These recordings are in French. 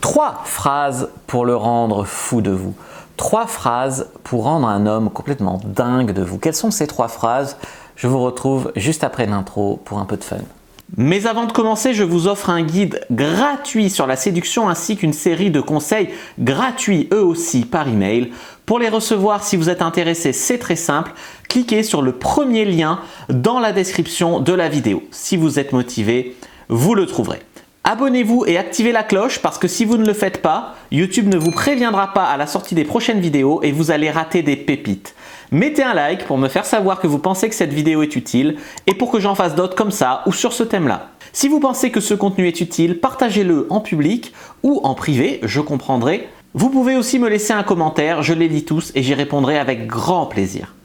3 phrases pour le rendre fou de vous. 3 phrases pour rendre un homme complètement dingue de vous. Quelles sont ces 3 phrases? Je vous retrouve juste après l'intro pour un peu de fun. Mais avant de commencer, je vous offre un guide gratuit sur la séduction ainsi qu'une série de conseils gratuits eux aussi par email. Pour les recevoir, si vous êtes intéressé, c'est très simple. Cliquez sur le premier lien dans la description de la vidéo. Si vous êtes motivé, vous le trouverez. Abonnez-vous et activez la cloche parce que si vous ne le faites pas, YouTube ne vous préviendra pas à la sortie des prochaines vidéos et vous allez rater des pépites. Mettez un like pour me faire savoir que vous pensez que cette vidéo est utile et pour que j'en fasse d'autres comme ça ou sur ce thème-là. Si vous pensez que ce contenu est utile, partagez-le en public ou en privé, je comprendrai. Vous pouvez aussi me laisser un commentaire, je les lis tous et j'y répondrai avec grand plaisir.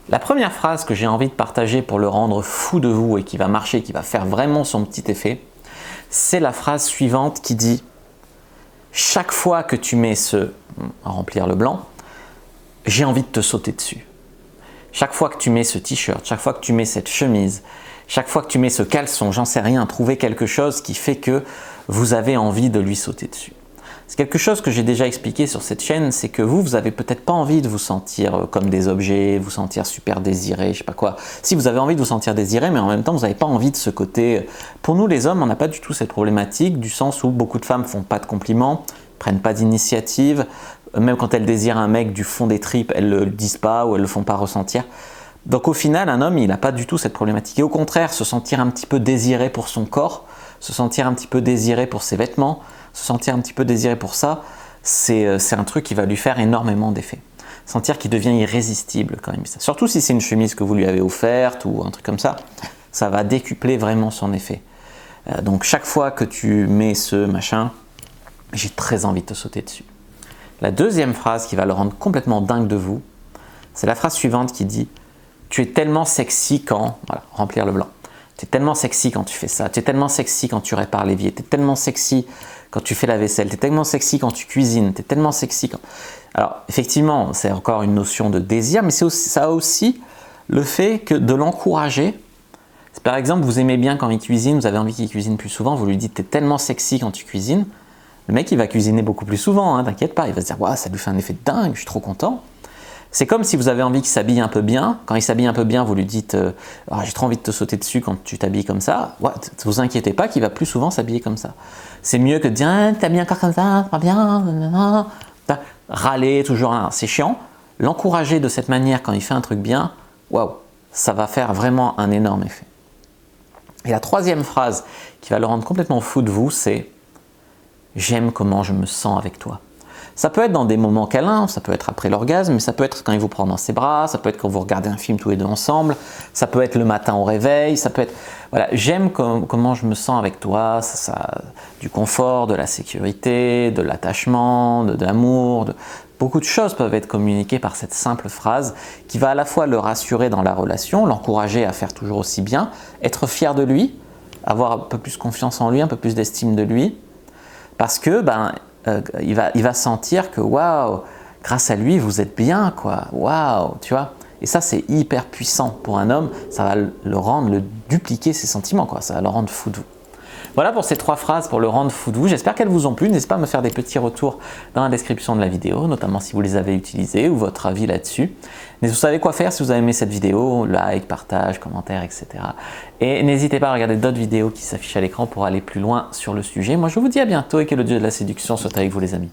La première phrase que j'ai envie de partager pour le rendre fou de vous et qui va marcher, qui va faire vraiment son petit effet, c'est la phrase suivante qui dit « Chaque fois que tu mets ce… » remplir le blanc, « j'ai envie de te sauter dessus. » Chaque fois que tu mets ce t-shirt, chaque fois que tu mets cette chemise, chaque fois que tu mets ce caleçon, j'en sais rien, trouvez quelque chose qui fait que vous avez envie de lui sauter dessus. C'est quelque chose que j'ai déjà expliqué sur cette chaîne, c'est que vous avez peut-être pas envie de vous sentir comme des objets, vous sentir super désiré, je sais pas quoi. Si vous avez envie de vous sentir désiré, mais en même temps vous n'avez pas envie de ce côté… Pour nous les hommes, on n'a pas du tout cette problématique, du sens où beaucoup de femmes font pas de compliments, prennent pas d'initiative, même quand elles désirent un mec du fond des tripes, elles le disent pas ou elles le font pas ressentir. Donc au final, un homme, il n'a pas du tout cette problématique. Et au contraire, se sentir un petit peu désiré pour son corps, se sentir un petit peu désiré pour ses vêtements, se sentir un petit peu désiré pour ça, c'est un truc qui va lui faire énormément d'effet. Sentir qu'il devient irrésistible quand même. Surtout si c'est une chemise que vous lui avez offerte ou un truc comme ça, ça va décupler vraiment son effet. Donc chaque fois que tu mets ce machin, j'ai très envie de te sauter dessus. La deuxième phrase qui va le rendre complètement dingue de vous, c'est la phrase suivante qui dit « Tu es tellement sexy quand… » Voilà, remplir le blanc. « Tu es tellement sexy quand tu fais ça. Tu es tellement sexy quand tu répares l'évier. Tu es tellement sexy quand tu fais la vaisselle. Tu es tellement sexy quand tu cuisines. Tu es tellement sexy quand… » Alors, effectivement, c'est encore une notion de désir, mais ça a aussi le fait que de l'encourager. Par exemple, vous aimez bien quand il cuisine, vous avez envie qu'il cuisine plus souvent, vous lui dites « Tu es tellement sexy quand tu cuisines ». Le mec, il va cuisiner beaucoup plus souvent, hein, t'inquiète pas. Il va se dire wow, « ça lui fait un effet de dingue, je suis trop content ». C'est comme si vous avez envie qu'il s'habille un peu bien. Quand il s'habille un peu bien, vous lui dites oh, « j'ai trop envie de te sauter dessus quand tu t'habilles comme ça ». Ne vous inquiétez pas qu'il va plus souvent s'habiller comme ça. C'est mieux que de dire « t'habilles encore comme ça, pas bien ». Râler, toujours, c'est chiant. L'encourager de cette manière quand il fait un truc bien, waouh, ça va faire vraiment un énorme effet. Et la troisième phrase qui va le rendre complètement fou de vous, c'est « j'aime comment je me sens avec toi ». Ça peut être dans des moments câlins, ça peut être après l'orgasme, mais ça peut être quand il vous prend dans ses bras, ça peut être quand vous regardez un film tous les deux ensemble, ça peut être le matin au réveil, ça peut être… Voilà, j'aime comment je me sens avec toi, du confort, de la sécurité, de l'attachement, de l'amour, beaucoup de choses peuvent être communiquées par cette simple phrase qui va à la fois le rassurer dans la relation, l'encourager à faire toujours aussi bien, être fier de lui, avoir un peu plus confiance en lui, un peu plus d'estime de lui, parce que il va sentir que waouh, grâce à lui vous êtes bien quoi, waouh, tu vois. Et ça c'est hyper puissant pour un homme, ça va le dupliquer ses sentiments quoi, ça va le rendre fou de vous. Voilà pour ces 3 phrases pour le rendre fou de vous. J'espère qu'elles vous ont plu. N'hésitez pas à me faire des petits retours dans la description de la vidéo, notamment si vous les avez utilisées ou votre avis là-dessus. Mais vous savez quoi faire si vous avez aimé cette vidéo, like, partage, commentaire, etc. Et n'hésitez pas à regarder d'autres vidéos qui s'affichent à l'écran pour aller plus loin sur le sujet. Moi je vous dis à bientôt et que le dieu de la séduction soit avec vous les amis.